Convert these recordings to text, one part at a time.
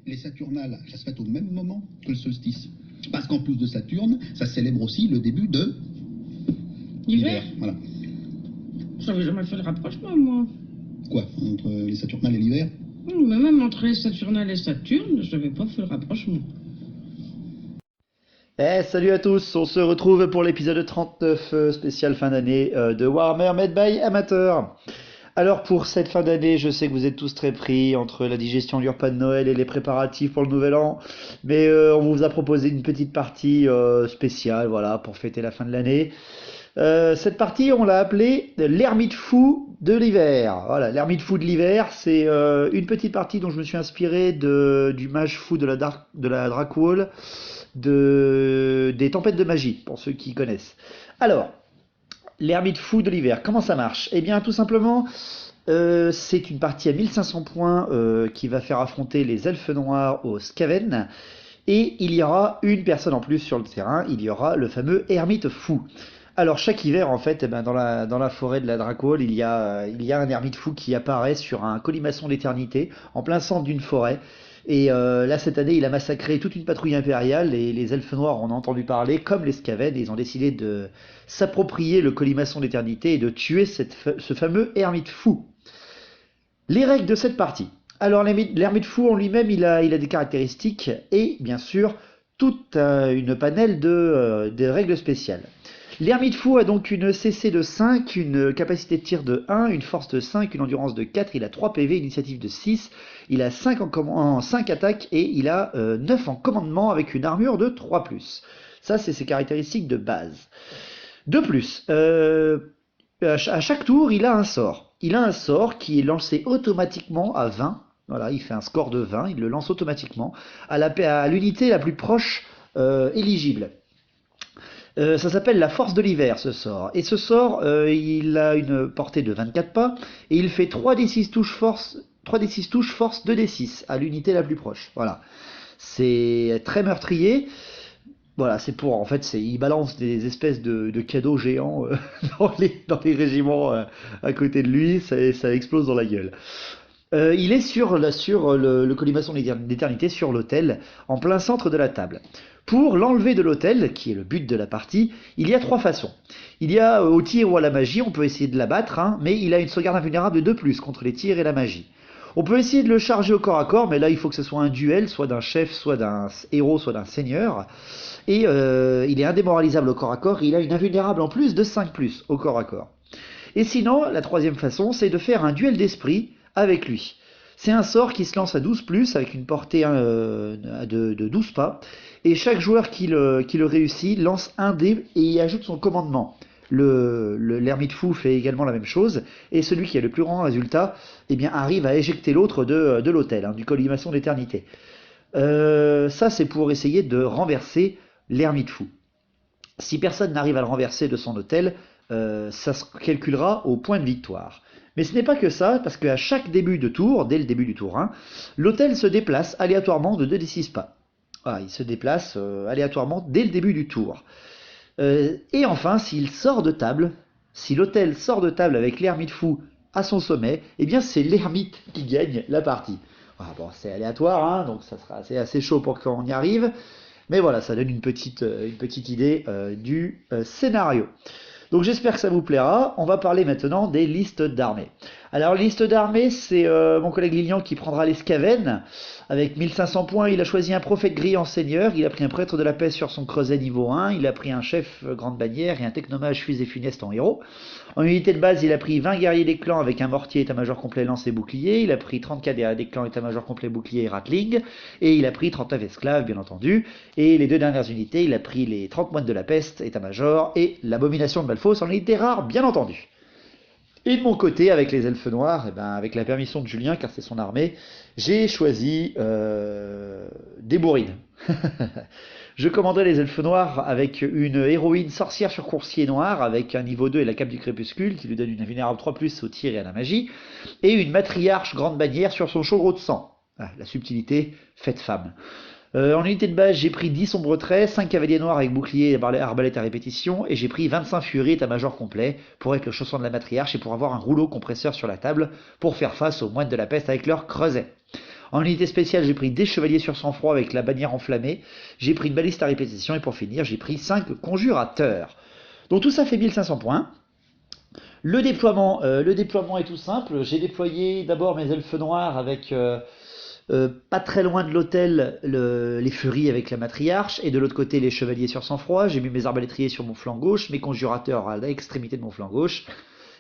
Les Saturnales, ça se fait au même moment que le solstice. Parce qu'en plus de Saturne, ça célèbre aussi le début de L'hiver. Voilà. J'avais jamais fait le rapprochement, moi. Quoi, entre les Saturnales et l'hiver? Mais même entre les Saturnales et Saturne, je n'avais pas fait le rapprochement. Salut à tous, on se retrouve pour l'épisode 39 spécial fin d'année de Warhammer Made by Amateur. Alors pour cette fin d'année, je sais que vous êtes tous très pris entre la digestion du repas de Noël et les préparatifs pour le Nouvel An, mais on vous a proposé une petite partie spéciale, voilà, pour fêter la fin de l'année. Cette partie, on l'a appelée l'ermite fou de l'hiver. Voilà, l'ermite fou de l'hiver, c'est une petite partie dont je me suis inspiré du mage fou de la Dracwall, des tempêtes de magie, pour ceux qui connaissent. Alors, l'ermite fou de l'hiver, comment ça marche? Eh bien, tout simplement, c'est une partie à 1500 points qui va faire affronter les elfes noirs aux Skaven. Et il y aura une personne en plus sur le terrain, il y aura le fameux ermite fou. Alors chaque hiver en fait, dans la forêt de la Dracwall, il y a un ermite fou qui apparaît sur un colimaçon d'éternité en plein centre d'une forêt. Et là cette année, il a massacré toute une patrouille impériale et les elfes noirs en ont entendu parler, comme les Skaven, et ils ont décidé de s'approprier le colimaçon d'éternité et de tuer ce fameux ermite fou. Les règles de cette partie. Alors l'ermite fou en lui-même, il a des caractéristiques et bien sûr toute une panel de règles spéciales. L'ermite fou a donc une CC de 5, une capacité de tir de 1, une force de 5, une endurance de 4, il a 3 PV, une initiative de 6, il a 5 en 5 attaques et il a 9 en commandement avec une armure de 3+. Ça, c'est ses caractéristiques de base. De plus, à chaque tour, il a un sort. Il a un sort qui est lancé automatiquement à 20. Voilà, il fait un score de 20, il le lance automatiquement à l'unité la plus proche éligible. Ça s'appelle la force de l'hiver, ce sort. Et ce sort, il a une portée de 24 pas, et il fait 3d6 touches force, 3d6 touches force 2d6 à l'unité la plus proche. Voilà. C'est très meurtrier. Voilà, c'est pour, en fait, il balance des espèces de cadeaux géants dans les régiments à côté de lui, ça explose dans la gueule. Il est sur le colimaçon d'éternité, sur l'autel, en plein centre de la table. Pour l'enlever de l'autel, qui est le but de la partie, il y a 3 façons. Il y a au tir ou à la magie, on peut essayer de l'abattre, hein, mais il a une sauvegarde invulnérable de 2+, contre les tirs et la magie. On peut essayer de le charger au corps à corps, mais là il faut que ce soit un duel, soit d'un chef, soit d'un héros, soit d'un seigneur. Et il est indémoralisable au corps à corps, et il a une invulnérable en plus de 5+, au corps à corps. Et sinon, la troisième façon, c'est de faire un duel d'esprit avec lui. C'est un sort qui se lance à 12+, avec une portée de 12 pas, et chaque joueur qui le réussit lance un dé et y ajoute son commandement. L'ermite fou fait également la même chose, et celui qui a le plus grand résultat eh bien, arrive à éjecter l'autre de l'autel, hein, du colimaçon d'éternité. Ça, c'est pour essayer de renverser l'ermite fou. Si personne n'arrive à le renverser de son autel, ça se calculera au point de victoire. Mais ce n'est pas que ça, parce qu'à chaque début de tour, dès le début du tour 1, l'autel se déplace aléatoirement de 2d6 pas. Voilà, il se déplace aléatoirement dès le début du tour. Et enfin, s'il sort de table, si l'autel sort de table avec l'ermite fou à son sommet, eh bien c'est l'ermite qui gagne la partie. Voilà, bon, c'est aléatoire, hein, donc ça sera assez chaud pour qu'on y arrive. Mais voilà, ça donne une petite idée du scénario. Donc j'espère que ça vous plaira. On va parler maintenant des listes d'armées. Alors liste d'armées, c'est mon collègue Lilian qui prendra les Skaven. Avec 1500 points, il a choisi un prophète gris en seigneur, il a pris un prêtre de la paix sur son creuset niveau 1, il a pris un chef grande bannière et un technomage fusée funeste en héros. En unité de base, il a pris 20 guerriers des clans avec un mortier état-major complet lance et bouclier, il a pris 34 guerriers des clans état-major complet bouclier et ratling, et il a pris 39 esclaves bien entendu, et les deux dernières unités, il a pris les 30 moines de la peste état-major et l'abomination de Malfos en unité rare bien entendu. Et de mon côté, avec les elfes noirs, avec la permission de Julien, car c'est son armée, j'ai choisi des bourrines. Je commanderai les elfes noirs avec une héroïne sorcière sur coursier noir, avec un niveau 2 et la cape du crépuscule, qui lui donne une vulnérable 3+, au tir et à la magie, et une matriarche grande bannière sur son chaudron de sang. Ah, la subtilité faite femme. En unité de base, j'ai pris 10 sombres traits, 5 cavaliers noirs avec bouclier et arbalète à répétition, et j'ai pris 25 furies état-major complet pour être le chausson de la matriarche et pour avoir un rouleau compresseur sur la table pour faire face aux moines de la peste avec leur creuset. En unité spéciale, j'ai pris des chevaliers sur sang-froid avec la bannière enflammée. J'ai pris une baliste à répétition et pour finir, j'ai pris 5 conjurateurs. Donc tout ça fait 1500 points. Le déploiement est tout simple. J'ai déployé d'abord mes elfes noirs avec pas très loin de l'hôtel les furies avec la matriarche et de l'autre côté les chevaliers sur sang-froid. J'ai mis mes arbalétriers sur mon flanc gauche, mes conjurateurs à l'extrémité de mon flanc gauche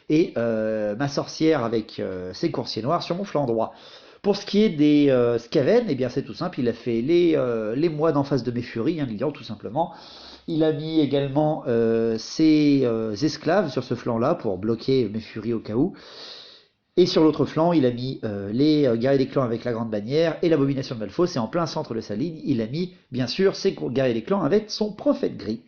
et ma sorcière avec ses coursiers noirs sur mon flanc droit. Pour ce qui est des Skaven, eh bien c'est tout simple, il a fait les moines en face de mes furies, hein, Lilian tout simplement. Il a mis également ses esclaves sur ce flanc-là pour bloquer mes furies au cas où. Et sur l'autre flanc, il a mis les guerriers des clans avec la grande bannière et l'abomination de Malphos. Et en plein centre de sa ligne, il a mis bien sûr ses guerriers des clans avec son prophète gris.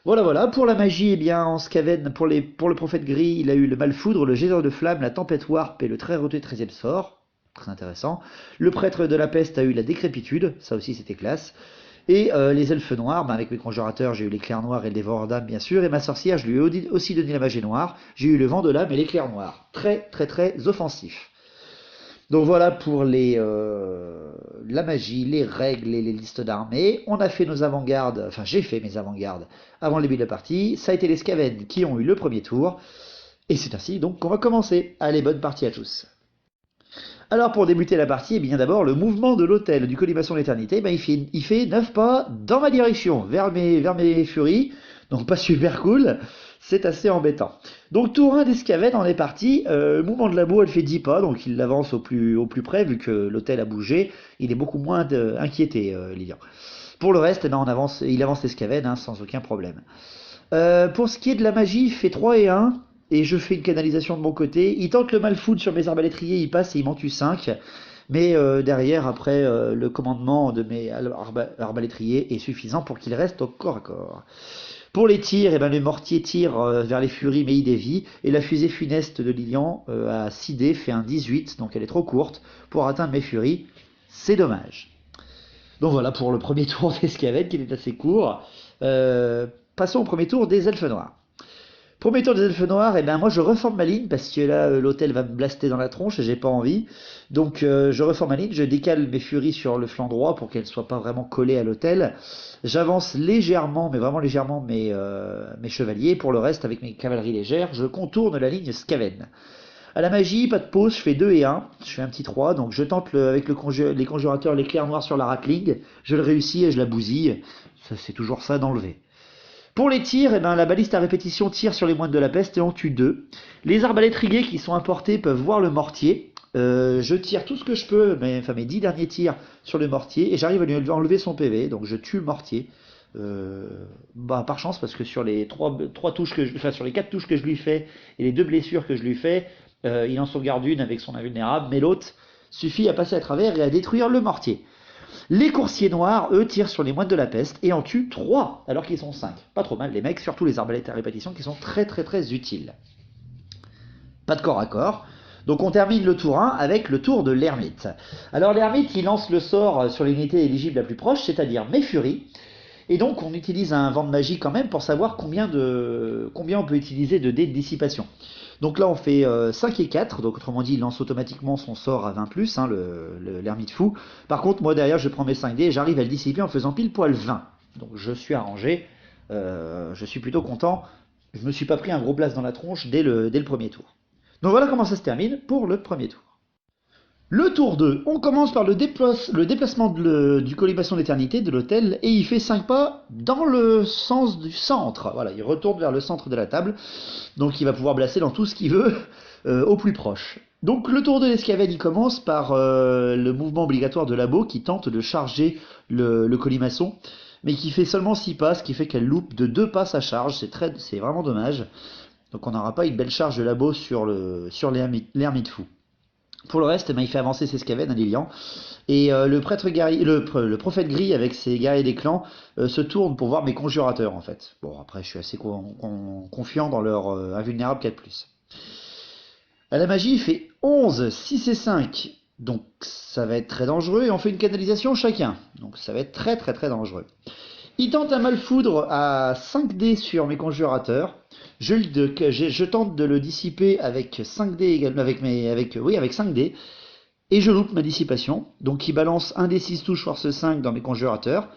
Voilà. Pour la magie, eh bien, en Skaven, pour le prophète gris, il a eu le Malfoudre, le Jet de flamme, la tempête warp et le très redouté 13e sort. Très intéressant. Le prêtre de la peste a eu la décrépitude, ça aussi c'était classe. Et les elfes noirs, avec mes conjurateurs, j'ai eu l'éclair noir et le dévoreur d'âme bien sûr. Et ma sorcière, je lui ai aussi donné la magie noire. J'ai eu le vent de l'âme et l'éclair noir. Très offensif. Donc voilà pour la magie, les règles et les listes d'armées. On a fait nos avant-gardes, enfin j'ai fait mes avant-gardes avant le début de la partie. Ça a été les Skaven qui ont eu le premier tour. Et c'est ainsi donc qu'on va commencer. Allez, bonne partie à tous. Alors pour débuter la partie, eh bien d'abord le mouvement de l'autel du Colimaçon de l'Éternité, il fait 9 pas dans ma direction, vers mes furies, donc pas super cool, c'est assez embêtant. Donc tour 1 des Skaven, on est parti, mouvement de labo elle fait 10 pas, donc il l'avance au plus près, vu que l'autel a bougé, il est beaucoup moins inquiété, Lilian. Pour le reste, eh ben, il avance les Skaven hein, sans aucun problème. Pour ce qui est de la magie, il fait 3 et 1, et je fais une canalisation de mon côté. Il tente le Malfoudre sur mes arbalétriers, il passe et il m'en tue 5. Mais derrière, après, le commandement de mes arbalétriers est suffisant pour qu'il reste au corps à corps. Pour les tirs, eh ben, le mortier tire vers les furies, mais il dévie. Et la fusée funeste de Lilian à 6D fait un 18, donc elle est trop courte pour atteindre mes furies. C'est dommage. Donc voilà pour le premier tour des Skaven, qui est assez court. Passons au premier tour des elfes noirs. Premier tour des elfes noirs, et ben moi je reforme ma ligne parce que là l'hôtel va me blaster dans la tronche et j'ai pas envie. Donc je reforme ma ligne, je décale mes furies sur le flanc droit pour qu'elles ne soient pas vraiment collées à l'hôtel. J'avance légèrement, mais vraiment légèrement mes chevaliers. Pour le reste, avec mes cavaleries légères, je contourne la ligne Skaven. À la magie, pas de pause, je fais 2 et 1, je fais un petit 3, donc je tente avec les conjurateurs l'éclair noir sur la Ratling, je le réussis et je la bousille. Ça, c'est toujours ça d'enlever. Pour les tirs, eh ben, la baliste à répétition tire sur les moines de la peste et en tue 2. Les arbalétriers qui sont importés peuvent voir le mortier. Je tire tout ce que je peux, mes 10 derniers tirs sur le mortier, et j'arrive à lui enlever son PV, donc je tue le mortier. Par chance, parce que sur les 4 touches que je lui fais, et les 2 blessures que je lui fais, il en sauvegarde une avec son invulnérable, mais l'autre suffit à passer à travers et à détruire le mortier. Les coursiers noirs, eux, tirent sur les moines de la peste et en tuent 3, alors qu'ils sont 5. Pas trop mal, les mecs, surtout les arbalètes à répétition qui sont très utiles. Pas de corps à corps. Donc on termine le tour 1 avec le tour de l'ermite. Alors l'ermite, il lance le sort sur l'unité éligible la plus proche, c'est-à-dire mes furies. Et donc on utilise un vent de magie quand même pour savoir combien on peut utiliser de dés de dissipation. Donc là on fait 5 et 4, donc autrement dit il lance automatiquement son sort à 20+, hein, l'ermite fou. Par contre moi derrière je prends mes 5 dés et j'arrive à le dissiper en faisant pile poil 20. Donc je suis arrangé, je suis plutôt content, je me suis pas pris un gros blast dans la tronche dès le premier tour. Donc voilà comment ça se termine pour le premier tour. Le tour 2, on commence par le déplacement du Colimaçon d'éternité de l'hôtel et il fait 5 pas dans le sens du centre. Voilà, il retourne vers le centre de la table, donc il va pouvoir blaster dans tout ce qu'il veut au plus proche. Donc le tour de l'escavade, il commence par le mouvement obligatoire de Labo qui tente de charger le Colimaçon, mais qui fait seulement 6 pas, ce qui fait qu'elle loupe de 2 pas sa charge, c'est vraiment dommage. Donc on n'aura pas une belle charge de Labo sur l'ermite fou. Pour le reste, il fait avancer ses Skaven à Lilian. Et le prophète gris avec ses guerriers des clans se tourne pour voir mes conjurateurs en fait. Bon, après je suis assez confiant dans leur invulnérable 4+. À la magie, il fait 11, 6 et 5. Donc ça va être très dangereux et on fait une canalisation chacun. Donc ça va être très dangereux. Il tente un Malfoudre à 5 dés sur mes conjurateurs. Je tente de le dissiper avec 5 dés également, avec 5 dés. et je loupe ma dissipation. Donc il balance un des 6 touches force 5 dans mes conjurateurs.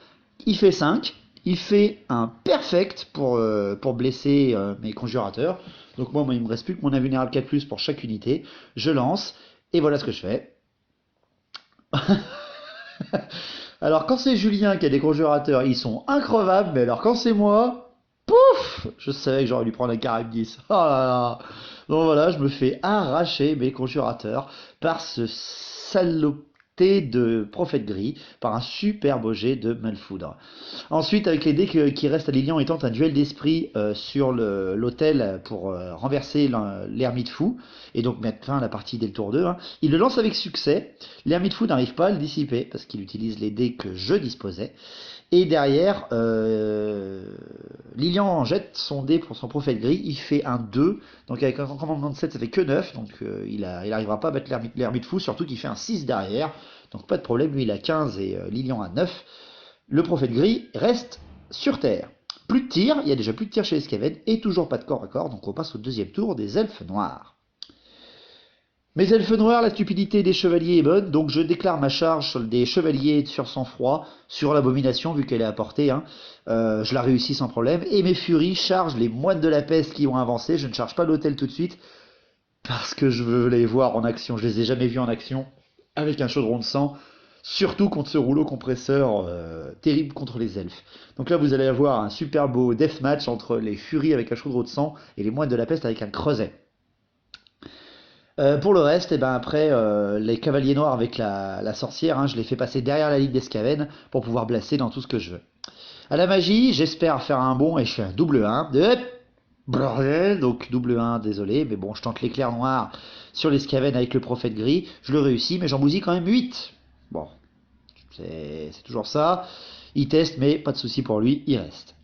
Il fait 5. Il fait un perfect pour blesser mes conjurateurs. Donc moi, il me reste plus que mon invulnérable 4+, pour chaque unité. Je lance, et voilà ce que je fais. Alors quand c'est Julien qui a des conjurateurs, ils sont increvables, mais alors quand c'est moi, pouf, je savais que j'aurais dû prendre un Caraïbe 10. Oh là là. Donc voilà, je me fais arracher mes conjurateurs par ce salopeté de prophète gris, par un superbe jet de Malfoudre. Ensuite, avec les dés qui restent à Lilian, il tente un duel d'esprit sur l'hôtel pour renverser l'ermite fou, et donc mettre fin à la partie dès le tour 2. Hein. Il le lance avec succès, l'ermite fou n'arrive pas à le dissiper, parce qu'il utilise les dés que je disposais, et derrière, Lilian jette son dé pour son prophète gris, il fait un 2, donc avec un commandement de 7 ça fait que 9, donc il arrivera pas à battre l'ermite fou, surtout qu'il fait un 6 derrière, donc pas de problème, lui il a 15 et Lilian a 9. Le prophète gris reste sur Terre. Plus de tir, il y a déjà plus de tir chez les Skaven, et toujours pas de corps à corps, donc on passe au deuxième tour des elfes noirs. Mes elfes noirs, la stupidité des chevaliers est bonne, donc je déclare ma charge sur des chevaliers sur sang-froid, sur l'abomination, vu qu'elle est à portée, hein. Je la réussis sans problème, et mes furies chargent les moines de la peste qui ont avancé, je ne charge pas l'hôtel tout de suite, parce que je veux les voir en action, je les ai jamais vus en action, avec un chaudron de sang, surtout contre ce rouleau compresseur terrible contre les elfes. Donc là vous allez avoir un super beau deathmatch entre les furies avec un chaudron de sang, et les moines de la peste avec un creuset. Pour le reste, et ben après, les cavaliers noirs avec la sorcière, hein, je les fais passer derrière la ligne des Skaven pour pouvoir blesser dans tout ce que je veux. À la magie, j'espère faire un bon et je fais un double 1. Bordel, donc double 1, désolé, mais bon, je tente l'éclair noir sur les Skaven avec le prophète gris. Je le réussis, mais j'en bousille quand même 8. Bon, c'est toujours ça. Il teste, mais pas de souci pour lui, il reste.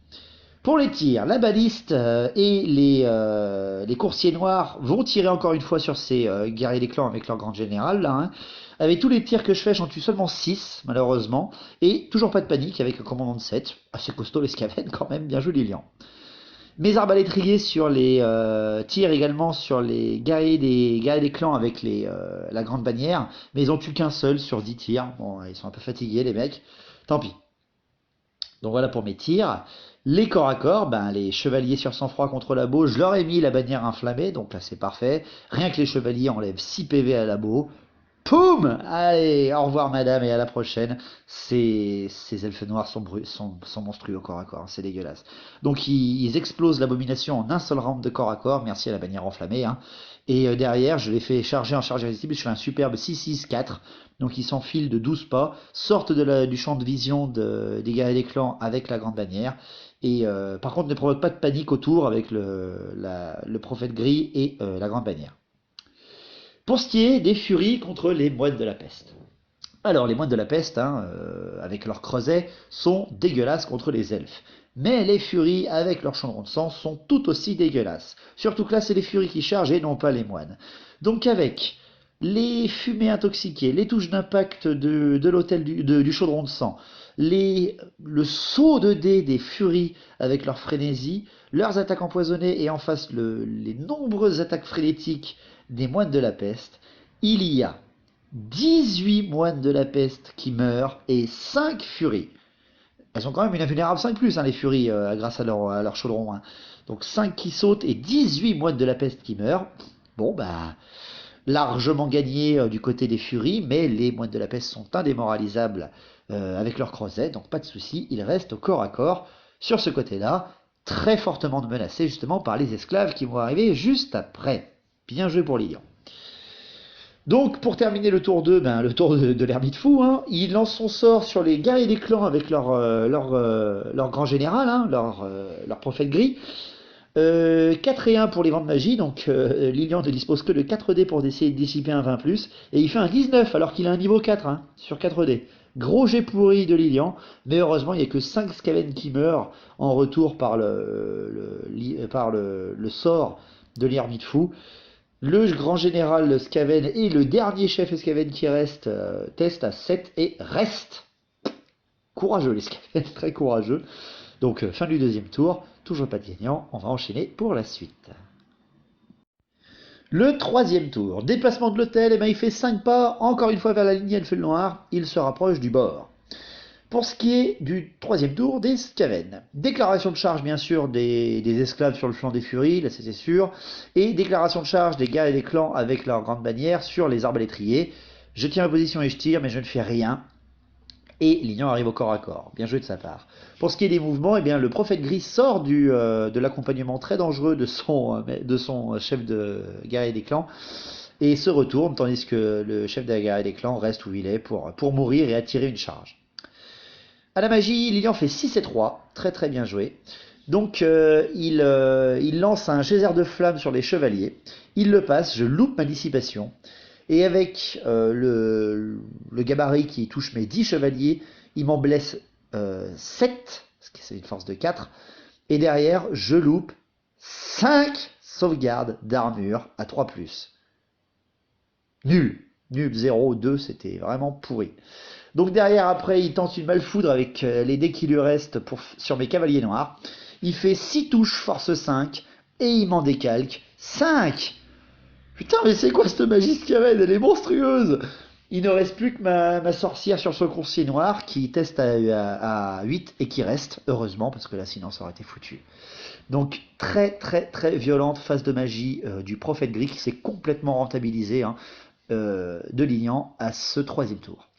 Pour les tirs, la baliste et les coursiers noirs vont tirer encore une fois sur ces guerriers des clans avec leur grande générale. Là, hein. Avec tous les tirs que je fais, j'en tue seulement 6, malheureusement. Et toujours pas de panique avec un commandant de 7. Assez costaud les Skaven quand même, bien joué Lilian. Mes arbalétriers sur les tirs également sur les guerriers des clans avec la grande bannière. Mais ils ont tué qu'un seul sur 10 tirs. Bon, ils sont un peu fatigués les mecs. Tant pis. Donc voilà pour mes tirs. Les corps à corps, ben, les chevaliers sur sang-froid contre la bow, je leur ai mis la bannière inflammée, donc là c'est parfait. Rien que les chevaliers enlèvent 6 PV à la bow. Poum! Allez, au revoir madame et à la prochaine. Ces elfes noirs sont monstrueux au corps à corps, c'est dégueulasse. Donc ils explosent l'abomination en un seul round de corps à corps, merci à la bannière enflammée. Hein. Et derrière, je les fais charger en charge irrésistible, je fais un superbe 6-6-4. Donc ils s'enfilent de 12 pas, sortent du champ de vision des guerriers des clans avec la grande bannière. Et par contre ne provoque pas de panique autour avec le prophète gris et la grande bannière. Pour ce qui est des furies contre les moines de la peste. Alors les moines de la peste, hein, avec leur creuset, sont dégueulasses contre les elfes. Mais les furies avec leur chaudron de sang sont tout aussi dégueulasses. Surtout que là c'est les furies qui chargent et non pas les moines. Donc avec les fumées intoxiquées, les touches d'impact de l'hôtel du chaudron de sang, le saut de dés des furies avec leur frénésie, leurs attaques empoisonnées et en face les nombreuses attaques frénétiques des moines de la peste, il y a 18 moines de la peste qui meurent et 5 furies. Elles ont quand même une invulnérable 5+, hein, les furies, grâce à leur chaudron. Hein. Donc 5 qui sautent et 18 moines de la peste qui meurent. Bon, bah, largement gagné du côté des furies, mais les moines de la peste sont indémoralisables avec leur creuset, donc pas de souci, ils restent au corps à corps sur ce côté-là, très fortement menacés justement par les esclaves qui vont arriver juste après. Bien joué pour Lilian. Donc pour terminer le tour 2, ben, le tour de l'ermite fou, hein, il lance son sort sur les guerriers des clans avec leur grand général, hein, leur prophète gris. 4 et 1 pour les vents de magie, donc Lilian ne dispose que de 4 dés pour essayer de dissiper un 20+, et il fait un 19 alors qu'il a un niveau 4 hein, sur 4 dés. Gros jet pourri de Lilian, mais heureusement il n'y a que 5 Skaven qui meurent en retour par le sort de l'ermite fou. Le grand général Skaven et le dernier chef Skaven qui reste test à 7 et reste. Courageux les Skaven, très courageux. Donc fin du deuxième tour, toujours pas de gagnant, on va enchaîner pour la suite. Le troisième tour, déplacement de l'hôtel, il fait 5 pas, encore une fois vers la ligne elfe noir, il se rapproche du bord. Pour ce qui est du troisième tour des Skaven, déclaration de charge bien sûr des esclaves sur le flanc des furies, là c'est sûr, et déclaration de charge des gars et des clans avec leur grande bannière sur les arbalétriers. Je tiens ma position et je tire, mais je ne fais rien. Et Lignan arrive au corps à corps. Bien joué de sa part. Pour ce qui est des mouvements, eh bien, le prophète gris sort de l'accompagnement très dangereux de son chef de guerrier des clans et se retourne, tandis que le chef de la guerrier des clans reste où il est pour mourir et attirer une charge. À la magie, Lilian fait 6 et 3, très très bien joué. Donc il lance un geyser de flammes sur les chevaliers, il le passe, je loupe ma dissipation, et avec le gabarit qui touche mes 10 chevaliers, il m'en blesse 7, parce que c'est une force de 4, et derrière je loupe 5 sauvegardes d'armure à 3+. Nul, 0, 2, c'était vraiment pourri. Donc derrière, après, il tente une malfoudre avec les dés qui lui restent sur mes cavaliers noirs. Il fait 6 touches, force 5, et il m'en décalque 5. Putain, mais c'est quoi cette magie Skaven? Elle est monstrueuse. Il ne reste plus que ma sorcière sur ce coursier noir qui teste à 8 et qui reste, heureusement, parce que là sinon ça aurait été foutu. Donc très très très violente phase de magie du prophète gris qui s'est complètement rentabilisé de Lilian à ce troisième tour.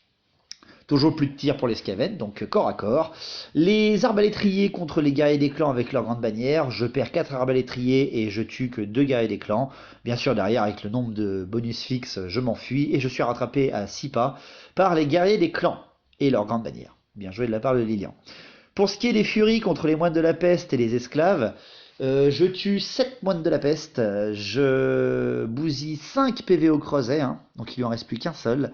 Toujours plus de tirs pour les Skaven, donc corps à corps. Les arbalétriers contre les guerriers des clans avec leur grande bannière. Je perds 4 arbalétriers et je tue que 2 guerriers des clans. Bien sûr, derrière, avec le nombre de bonus fixes, je m'enfuis. Et je suis rattrapé à 6 pas par les guerriers des clans et leur grande bannière. Bien joué de la part de Lilian. Pour ce qui est des furies contre les moines de la peste et les esclaves, je tue 7 moines de la peste. Je bousille 5 PV au creuset, donc il lui en reste plus qu'un seul.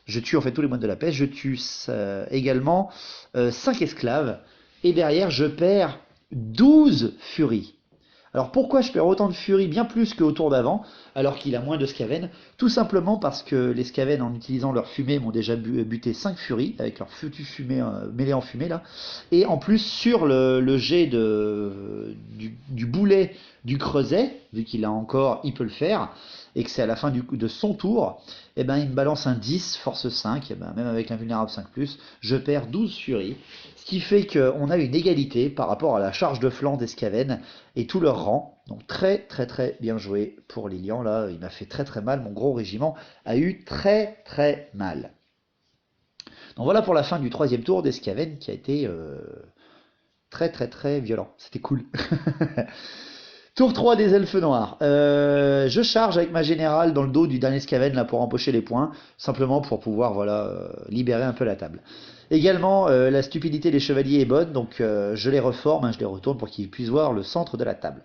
Je tue en fait tous les moines de la peste, je tue également 5 esclaves, et derrière je perds 12 furies. Alors pourquoi je perds autant de furies, bien plus qu'au tour d'avant, alors qu'il a moins de Skaven? Tout simplement parce que les Skaven, en utilisant leur fumée, m'ont déjà buté 5 furies, avec leur futu fumée mêlée en fumée là, et en plus sur le jet du boulet du creuset, vu qu'il a encore, il peut le faire, et que c'est à la fin de son tour, et ben il me balance un 10, force 5, et ben même avec l'invulnérable 5+, je perds 12 furies, ce qui fait qu'on a une égalité par rapport à la charge de flanc des Skaven et tout leur rang. Donc très très très bien joué pour Lilian, là il m'a fait très très mal, mon gros régiment a eu très très mal. Donc voilà pour la fin du troisième tour des Skaven qui a été très très très violent, c'était cool. Tour 3 des elfes noirs. Je charge avec ma générale dans le dos du dernier Skaven là, pour empocher les points, simplement pour pouvoir libérer un peu la table. Également, la stupidité des chevaliers est bonne, donc je les reforme, je les retourne pour qu'ils puissent voir le centre de la table.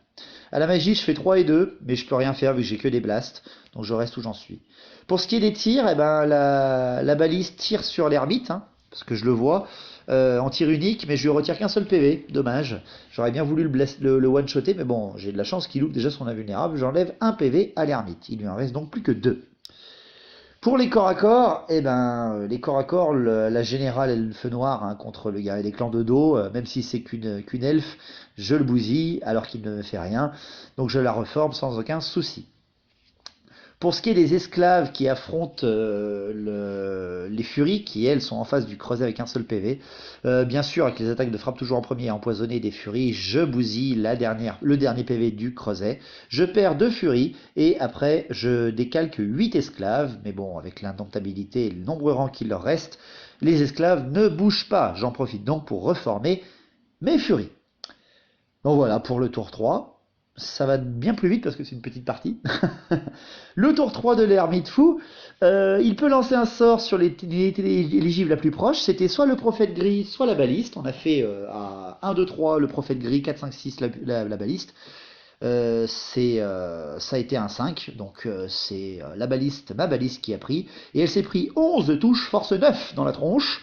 À la magie, je fais 3 et 2, mais je peux rien faire vu que j'ai que des blasts, donc je reste où j'en suis. Pour ce qui est des tirs, eh ben, la balise tire sur l'ermite, parce que je le vois, en tir unique, mais je lui retire qu'un seul PV, dommage. J'aurais bien voulu le one-shotter, mais bon, j'ai de la chance qu'il loupe déjà son invulnérable, j'enlève un PV à l'ermite, il lui en reste donc plus que 2. Pour les corps à corps, eh ben, les corps à corps, la générale elfe noire contre le guerrier des clans de dos, même si c'est qu'une elfe, je le bousille alors qu'il ne me fait rien, donc je la reforme sans aucun souci. Pour ce qui est des esclaves qui affrontent les furies, qui elles sont en face du creuset avec un seul PV, bien sûr avec les attaques de frappe toujours en premier et empoisonné des furies, je bousille le dernier PV du creuset, je perds 2 furies et après je décalque 8 esclaves, mais bon avec l'indomptabilité et le nombreux rangs qu'il leur reste, les esclaves ne bougent pas, j'en profite donc pour reformer mes furies. Donc voilà pour le tour 3. Ça va bien plus vite parce que c'est une petite partie. Le tour 3 de l'ermite fou, il peut lancer un sort sur l'unité éligible la plus proche. C'était soit le prophète gris, soit la baliste. On a fait à 1, 2, 3 le prophète gris, 4, 5, 6 la baliste. Ça a été un 5, donc c'est ma baliste qui a pris. Et elle s'est pris 11 de touche, force 9 dans la tronche.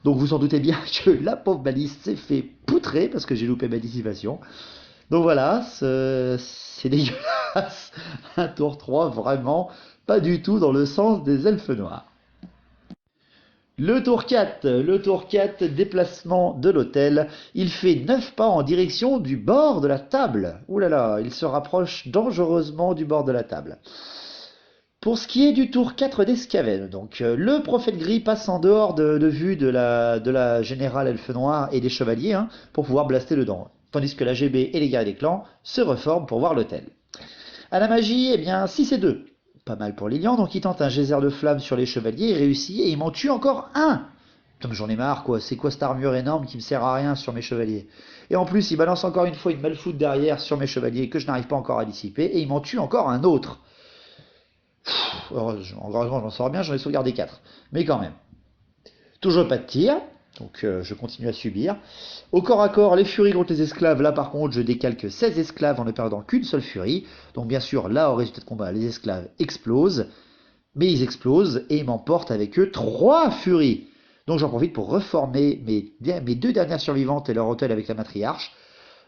Donc vous en doutez bien que la pauvre baliste s'est fait poutrer parce que j'ai loupé ma dissipation. Donc voilà, c'est dégueulasse, un tour 3 vraiment pas du tout dans le sens des elfes noirs. Le tour 4, déplacement de l'hôtel. Il fait 9 pas en direction du bord de la table. Ouh là là, il se rapproche dangereusement du bord de la table. Pour ce qui est du tour 4 d'Escaven, donc le prophète gris passe en dehors de vue de la générale elfe noire et des chevaliers hein, pour pouvoir blaster dedans. Tandis que la GB et les guerriers des clans se reforment pour voir l'hôtel. À la magie, eh bien 6 et 2. Pas mal pour Lilian, donc il tente un geyser de flamme sur les chevaliers, il réussit et il m'en tue encore un. Putain, j'en ai marre quoi, c'est quoi cette armure énorme qui me sert à rien sur mes chevaliers. Et en plus, il balance encore une fois une malfoute derrière sur mes chevaliers que je n'arrive pas encore à dissiper et il m'en tue encore un autre. Heureusement, je m'en sors bien, j'en ai sauvegardé 4. Mais quand même. Toujours pas de tir, donc je continue à subir. Au corps à corps, les furies contre les esclaves. Là par contre, je décalque 16 esclaves en ne perdant qu'une seule furie. Donc bien sûr, là au résultat de combat, les esclaves explosent. Mais ils explosent et ils m'emportent avec eux 3 furies. Donc j'en profite pour reformer mes 2 dernières survivantes et leur hôtel avec la matriarche.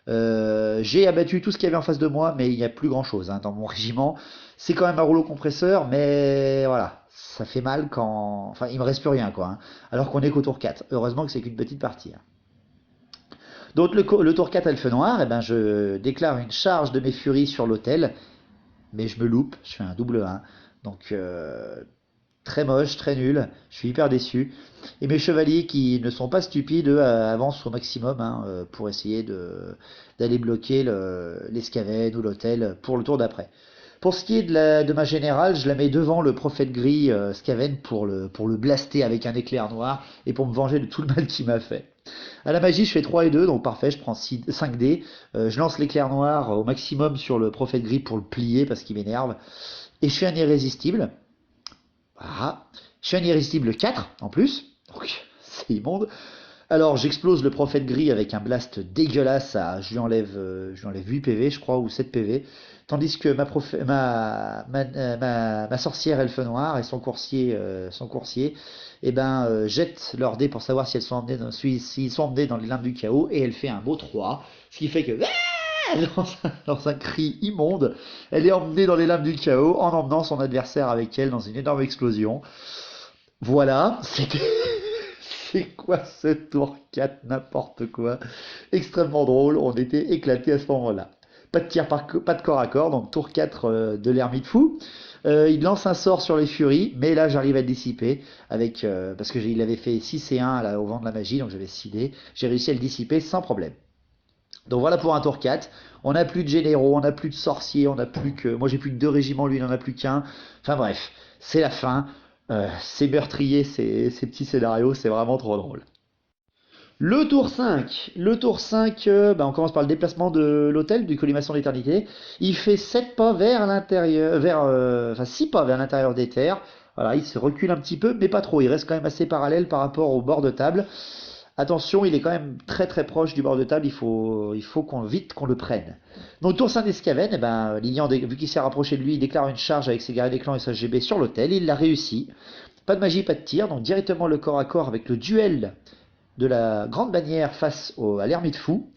J'ai abattu tout ce qu'il y avait en face de moi, mais il n'y a plus grand chose hein, dans mon régiment. C'est quand même un rouleau compresseur, mais voilà, ça fait mal quand. Enfin, il me reste plus rien quoi. Hein, alors qu'on est qu'au tour 4. Heureusement que c'est qu'une petite partie. Hein. Donc le tour 4 Elfe Noir, eh ben, je déclare une charge de mes furies sur l'hôtel, mais je me loupe, je fais un double 1. Donc très moche, très nul, je suis hyper déçu. Et mes chevaliers qui ne sont pas stupides, eux, avancent au maximum hein, pour essayer d'aller bloquer l'escaven ou l'hôtel pour le tour d'après. Pour ce qui est de ma générale, je la mets devant le prophète gris Skaven pour le blaster avec un éclair noir et pour me venger de tout le mal qu'il m'a fait. À la magie, je fais 3 et 2, donc parfait, je prends 5 dés. Je lance l'éclair noir au maximum sur le prophète gris pour le plier parce qu'il m'énerve. Et je fais un irrésistible. Voilà. Je fais un irrésistible 4 en plus. Donc c'est immonde. Alors j'explose le prophète gris avec un blast dégueulasse. Je lui enlève 8 PV je crois ou 7 PV. Tandis que ma sorcière elfe noire et son coursier eh ben, jettent leurs dés pour savoir si s'ils sont emmenés dans les limbes du chaos. Et elle fait un beau 3. Ce qui fait que dans un cri immonde, elle est emmenée dans les lames du chaos en emmenant son adversaire avec elle dans une énorme explosion. Voilà, c'est quoi ce tour 4, n'importe quoi. Extrêmement drôle, on était éclatés à ce moment-là. Pas de tir, pas de corps à corps, donc tour 4 de l'ermite fou. Il lance un sort sur les furies, mais là j'arrive à le dissiper parce que il avait fait 6 et 1 là, au vent de la magie, donc j'avais 6 dés. J'ai réussi à le dissiper sans problème. Donc voilà pour un tour 4. On n'a plus de généraux, on n'a plus de sorciers, on n'a plus que. Moi j'ai plus que 2 régiments, lui il n'en a plus qu'un. Enfin bref, c'est la fin. C'est meurtrier, ces petits scénarios, c'est vraiment trop drôle. Le tour 5, on commence par le déplacement de l'hôtel du colimaçon d'éternité. Il fait 7 pas vers l'intérieur, enfin 6 pas vers l'intérieur des terres. Voilà, il se recule un petit peu, mais pas trop. Il reste quand même assez parallèle par rapport au bord de table. Attention, il est quand même très très proche du bord de table, il faut vite qu'on le prenne. Donc tour 5 d'Escaven, eh ben, Lilian, vu qu'il s'est rapproché de lui, il déclare une charge avec ses guerriers des clans et sa GB sur l'hôtel, il l'a réussi. Pas de magie, pas de tir, donc directement le corps à corps avec le duel de la grande bannière face à l'ermite fou.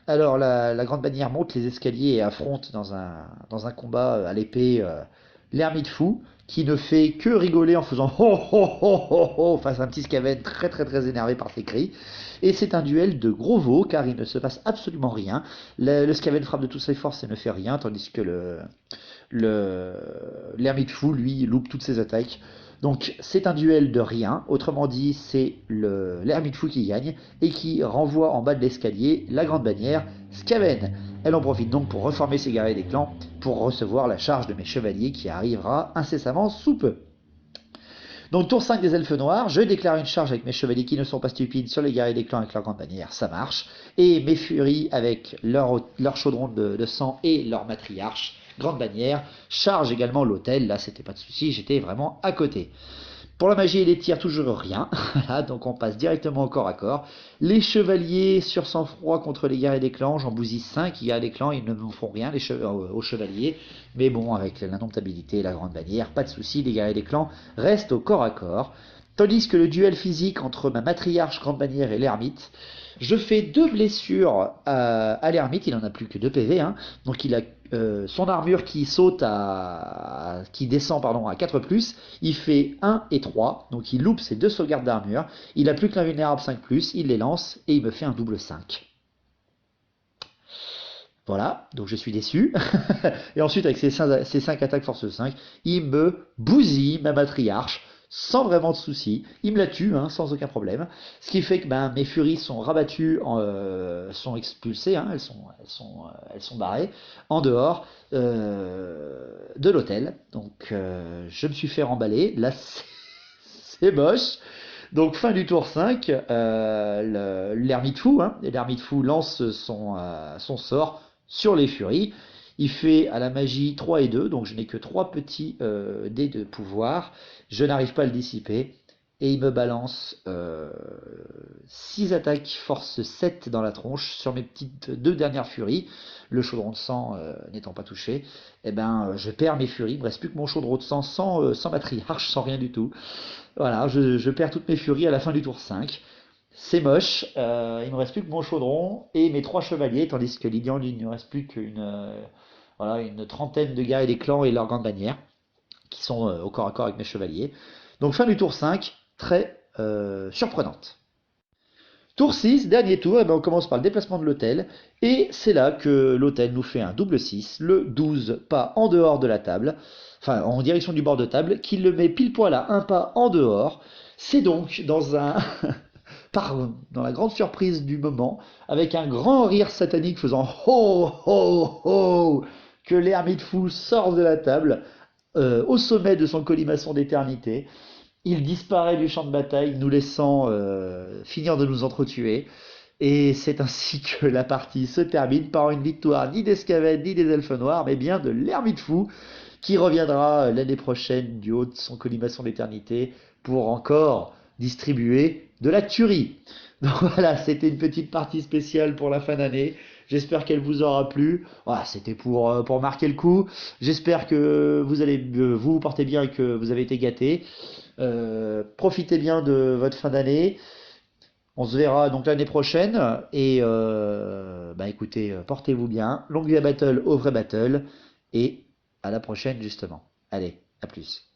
Alors la grande bannière monte les escaliers et affronte dans un combat à l'épée l'ermite fou, qui ne fait que rigoler en faisant ho ho ho ho ho face à un petit Skaven très très très énervé par ses cris. Et c'est un duel de gros veaux car il ne se passe absolument rien. Le Skaven frappe de toutes ses forces et ne fait rien, tandis que l'ermite fou, lui, loupe toutes ses attaques. Donc c'est un duel de rien, autrement dit c'est l'ermite fou qui gagne et qui renvoie en bas de l'escalier la grande bannière Skaven. Elle en profite donc pour reformer ses guerriers des clans pour recevoir la charge de mes chevaliers qui arrivera incessamment sous peu. Donc tour 5 des elfes noirs, je déclare une charge avec mes chevaliers qui ne sont pas stupides sur les guerriers des clans avec leur grande bannière, ça marche. Et mes furies avec leur chaudron de sang et leur matriarche, grande bannière, charge également l'hôtel, là c'était pas de souci, j'étais vraiment à côté. Pour la magie et les tirs, toujours rien. Voilà, donc on passe directement au corps à corps. Les chevaliers sur sang-froid contre les guerriers des clans, j'en bousille 5. Les guerriers des clans, ils ne me font rien aux chevaliers. Mais bon, avec l'indomptabilité et la grande bannière, pas de souci, les guerriers des clans restent au corps à corps. Tandis que le duel physique entre ma matriarche, grande bannière et l'ermite, je fais 2 blessures à l'ermite, il n'en a plus que 2 PV, hein. Donc il a son armure qui qui descend pardon, à 4+, il fait 1 et 3, donc il loupe ses 2 sauvegardes d'armure, il a plus que l'invulnérable 5+, il les lance et il me fait un double 5. Voilà, donc je suis déçu. Et ensuite, avec ses 5 attaques force 5, il me bousille ma matriarche, sans vraiment de soucis. Il me la tue, hein, sans aucun problème. Ce qui fait que mes furies sont rabattues, sont expulsées, hein, elles sont barrées, en dehors de l'hôtel. Donc je me suis fait remballer. Là, c'est moche. Donc fin du tour 5, l'ermite fou, hein, l'ermite fou lance son sort sur les furies. Il fait à la magie 3 et 2, donc je n'ai que 3 petits dés de pouvoir. Je n'arrive pas à le dissiper. Et il me balance 6 attaques force 7 dans la tronche sur mes petites 2 dernières furies. Le chaudron de sang n'étant pas touché, eh ben, je perds mes furies. Il me reste plus que mon chaudron de sang sans matriarche, sans rien du tout. Voilà, je perds toutes mes furies à la fin du tour 5. C'est moche, il me reste plus que mon chaudron et mes 3 chevaliers, tandis que Lydian, lui, il ne reste plus voilà, une trentaine de guerriers des clans et leurs grandes bannières, qui sont au corps à corps avec mes chevaliers. Donc fin du tour 5, très surprenante. Tour 6, dernier tour, on commence par le déplacement de l'hôtel, et c'est là que l'hôtel nous fait un double 6, le 12 pas en dehors de la table, enfin en direction du bord de table, qui le met pile poil à un pas en dehors. C'est donc dans la grande surprise du moment, avec un grand rire satanique faisant ho ho ho, que l'ermite fou sort de la table, au sommet de son colimaçon d'éternité. Il disparaît du champ de bataille, nous laissant finir de nous entretuer. Et c'est ainsi que la partie se termine par une victoire ni des Skaven ni des Elfes Noirs, mais bien de l'ermite fou, qui reviendra l'année prochaine du haut de son colimaçon d'éternité pour encore distribuer de la tuerie. Donc voilà, c'était une petite partie spéciale pour la fin d'année. J'espère qu'elle vous aura plu. Voilà, c'était pour marquer le coup. J'espère que vous allez vous portez bien et que vous avez été gâtés. Profitez bien de votre fin d'année. On se verra donc l'année prochaine. Et écoutez, portez-vous bien. Longue vie à battle, au vrai battle. Et à la prochaine justement. Allez, à plus.